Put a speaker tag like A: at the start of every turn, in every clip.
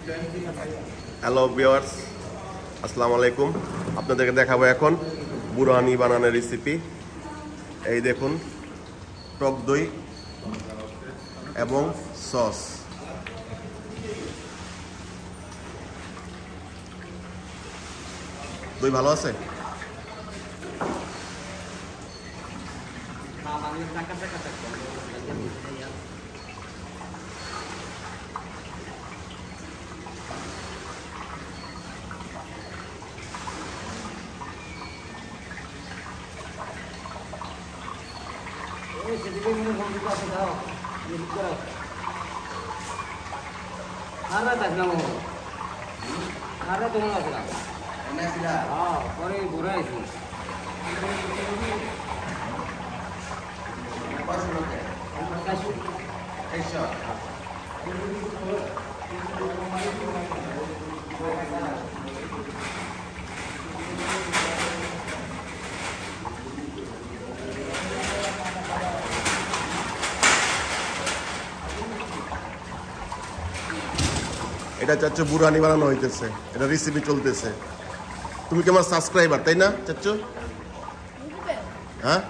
A: Hello viewers, আসসালামু আলাইকুম। আপনাদেরকে দেখাবো এখন বুরহানি বানানোর রেসিপি। এই দেখুন, টক দই এবং সস। দই ভালো আছে? এটা চাচ্চু বুরহানি বানানো হইতেছে, এটা রেসিপি চলতেছে। তুমি কি আমার সাবস্ক্রাইবার, তাই না চাচ্চু? হ্যাঁ,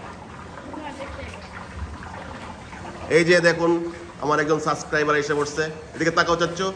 A: এই যে দেখুন আমার একজন সাবস্ক্রাইবার এসে পড়ছে। এদিকে তাকাও চাচ্চু।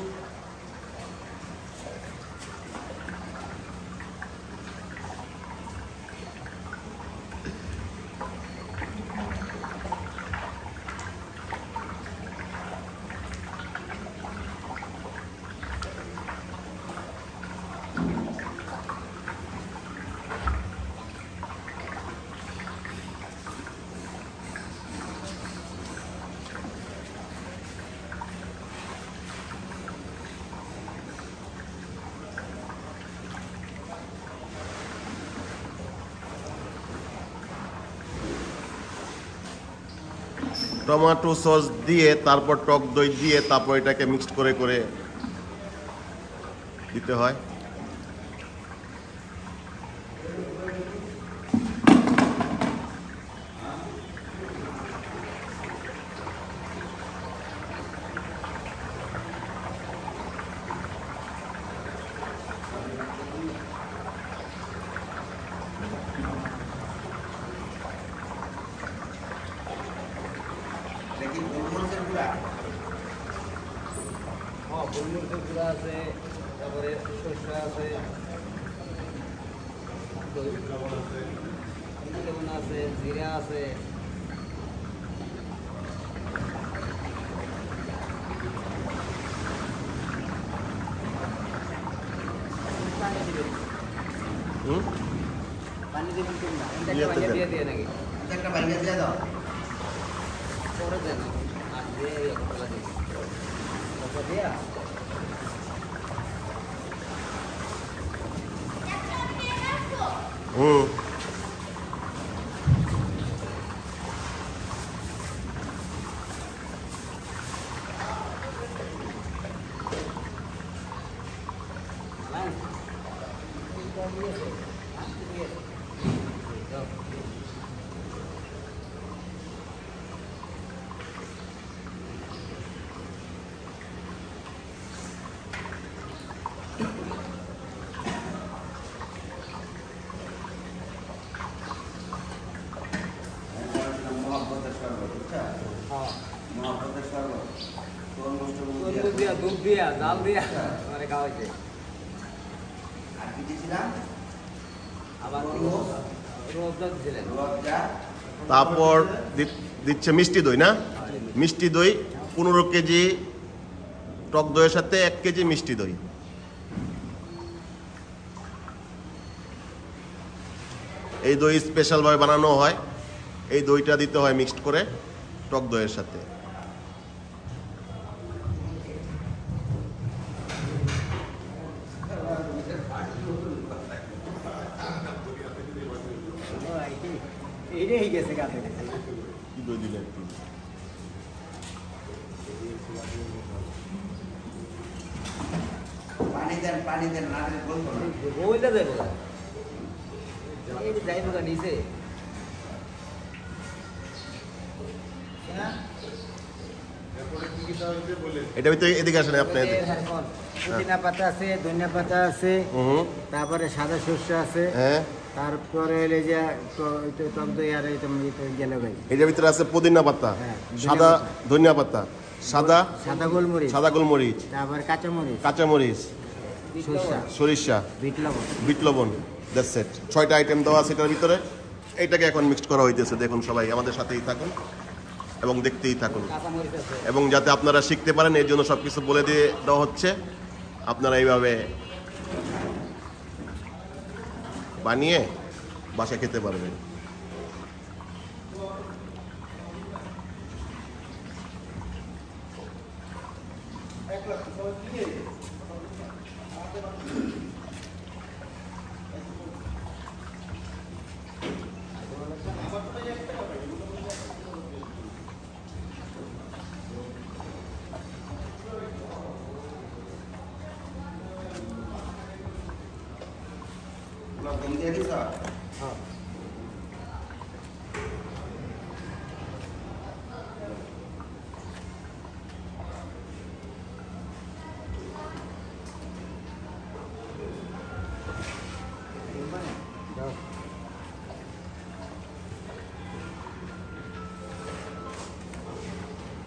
A: টমেটো সস দিয়ে, তারপর টক দই দিয়ে, তারপর এটাকে মিক্সড করে করে দিতে হয়।
B: গোলমরিচের গুঁড়া আছে, তারপরে সরষে আছে, লবণ আছে, জিরা আছে। পানি দেবেন কি না? দিয়ে দিয়ে নাকি একটা বানিয়ে দিয়ে দাও, পরে দেন আর দিয়ে কতলা দিয়ে কত দিয়া দুধ দিয়া জাল দিয়া মানে খাওয়াইছে।
A: তারপর দিচ্ছে মিষ্টি দই, না মিষ্টি দই 15 কেজি টক দইয়ের সাথে 1 কেজি মিষ্টি দই। এই দই স্পেশালভাবে বানানো হয়, এই দইটা দিতে হয় মিক্সড করে টক দইয়ের সাথে।
B: এইটাই গেছে কাছে
A: কি দই দিলে একটু
B: পানি দেন না বলতো না বইলে দেবো এই যাইবো না নিচে না এরপরে কি
A: এটা ভিতরে এদিকে আসেন আপনি।
C: পুদিনা পাতা আছে, ধনিয়া পাতা আছে, তারপরে সাদা শস্য আছে,
A: হ্যাঁ,
C: তারপরে হলে যে টক দই আর গেল ভাই।
A: এটার ভিতরে আছে পুদিনা পাতা,
C: হ্যাঁ,
A: সাদা ধনিয়া পাতা, সাদা
C: সাদা গোলমরিচ,
A: তারপরে
C: কাঁচামরিচ,
A: সরিষা, বিট লবণ। That's it. 6টা আইটেম দেওয়া আছে এটার ভিতরে। এইটাকে এখন মিক্সড করা হইতেছে। দেখুন, সবাই আমাদের সাথেই থাকুন এবং দেখতেই থাকুন, এবং যাতে আপনারা শিখতে পারেন এর জন্য সবকিছু বলে দিয়ে দেওয়া হচ্ছে। আপনারা এইভাবে বানিয়ে বাসায় খেতে পারবেন।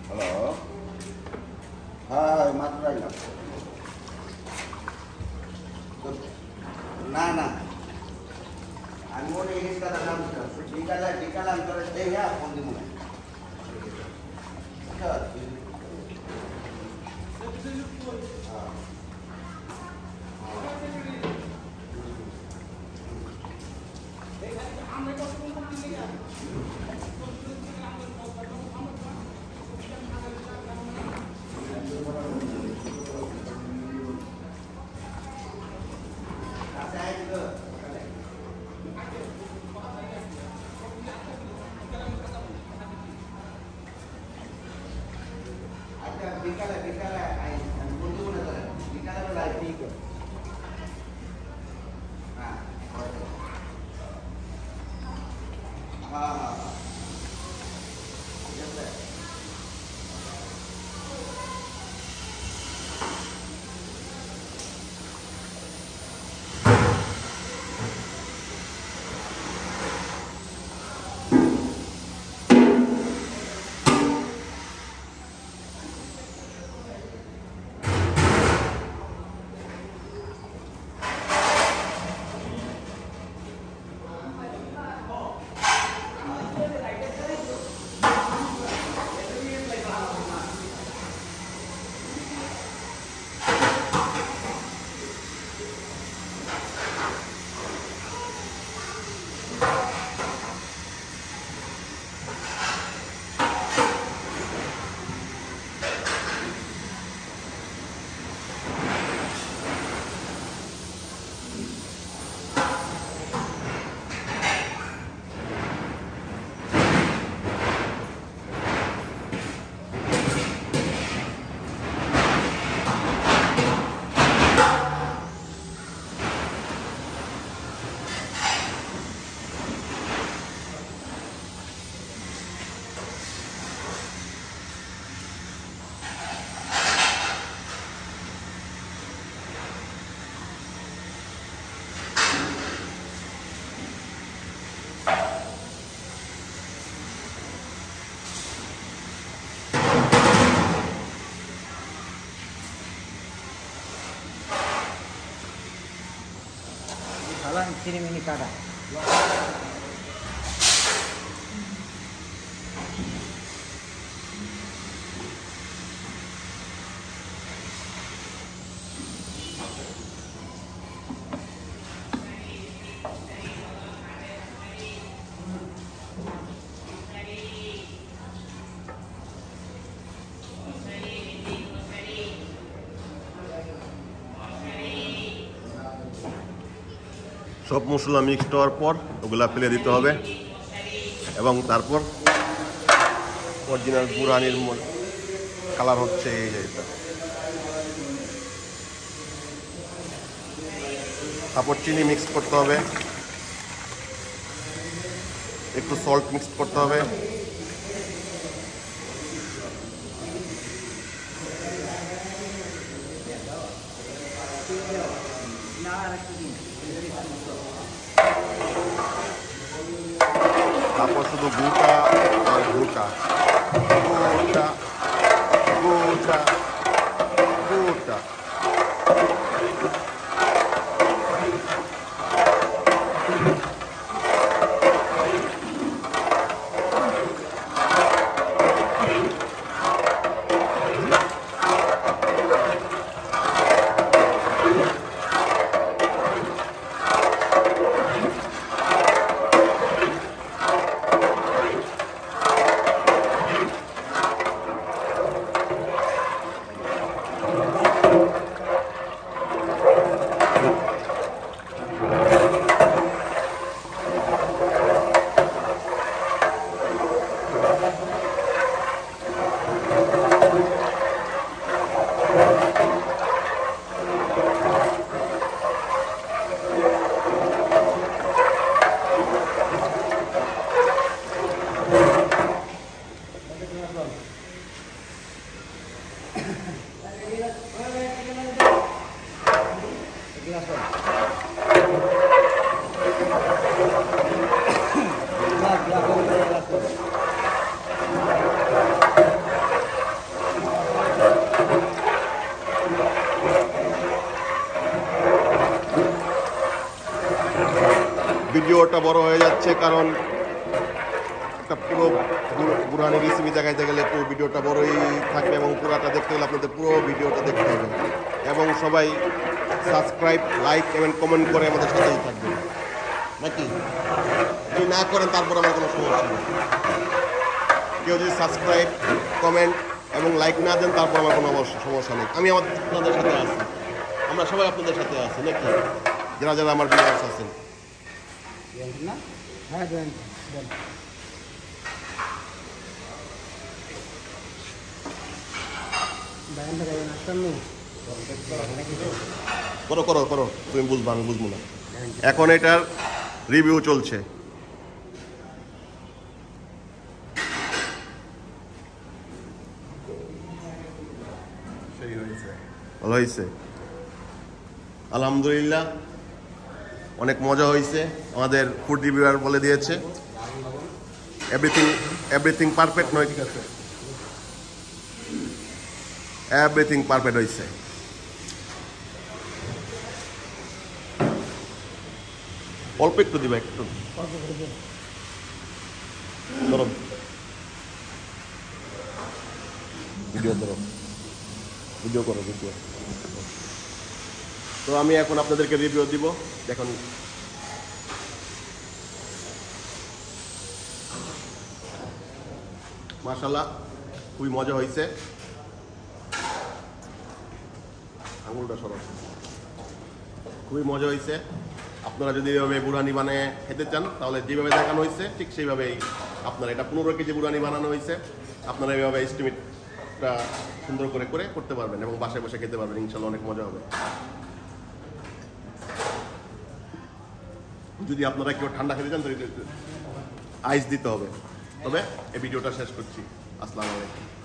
D: হ্যালো, হ্যাঁ মাত্র আইলাম। না না, আমি মনে ইংলিশ কথা নাম বিকালে আমি তোর দেখে ফোন দিব না। বিকালে আমি ফোন দিব না তোরা, বিকালে বেলা ঠিক আছে। হ্যাঁ হ্যাঁ হ্যাঁ ঠিক আছে।
C: চিনি কাটা
A: সব মশলা মিক্সড হওয়ার পর ওগুলা ফেলে দিতে হবে এবং তারপর অরিজিনাল বুরানির কালার হচ্ছে এই যে এটা। তারপর চিনি মিক্স করতে হবে, একটু সল্ট মিক্স করতে হবে, তারপর শুধু গুটা আর গুটা গুটা গুটা গুটা। ভিডিওটা বড় হয়ে যাচ্ছে কারণ একটা পুরো বুরহানি রেসিপি দেখাইতে গেলে পুরো ভিডিওটা বড়ই থাকবে এবং পুরাটা দেখতে গেলে আপনাদের পুরো ভিডিওটা দেখতে হবে এবং সবাই সাবস্ক্রাইব লাইক এবং কমেন্ট করে আমাদের সাথেই থাকবে নাকি যদি না করেন তারপর আমার কোনো সমস্যা নেই। কেউ যদি সাবস্ক্রাইব কমেন্ট এবং লাইক না দেন তারপর আমার কোনো সমস্যা নেই। আমি আপনাদের সাথে আছি, আমরা সবাই আপনাদের সাথে আছি নাকি যারা যারা আমার ভিউয়ার্স আছেন।
C: হ্যাঁ দেন দেন। বাগানটা যাবেন আসতাম নেই
A: করো করো করো, তুমি বুঝবো আমি বুঝবো না। এখন এটার রিভিউ চলছে। ভালো হয়েছে আলহামদুলিল্লাহ, অনেক মজা হয়েছে। আমাদের ফুড রিভিউয়ার বলে দিয়েছে এভরিথিং পারফেক্ট নয়, ঠিক আছে, এভরিথিং পারফেক্ট হয়েছে। অল্প একটু দিবা, একটু ধরো, ভিডিও ধরো, ভিডিও করো ভিডিও। তো আমি এখন আপনাদেরকে রিভিউ দিব। দেখুন মাশাআল্লাহ খুবই মজা হয়েছে। আঙুলটা সরো, খুবই মজা হয়েছে। আপনারা যদি এভাবে বুরহানি বানিয়ে খেতে চান তাহলে যেভাবে দেখানো হয়েছে ঠিক সেইভাবেই আপনারা, এটা 15 কেজি বুরহানি বানানো হয়েছে, আপনারা এইভাবে এস্টিমেটটা সুন্দর করে করে করতে পারবেন এবং বাসায় বসে খেতে পারবেন, ইনশাল্লাহ অনেক মজা হবে। যদি আপনারা কেউ ঠান্ডা খেতে চান তাহলে আইস দিতে হবে। তবে এই ভিডিওটা শেষ করছি। আসসালামু আলাইকুম।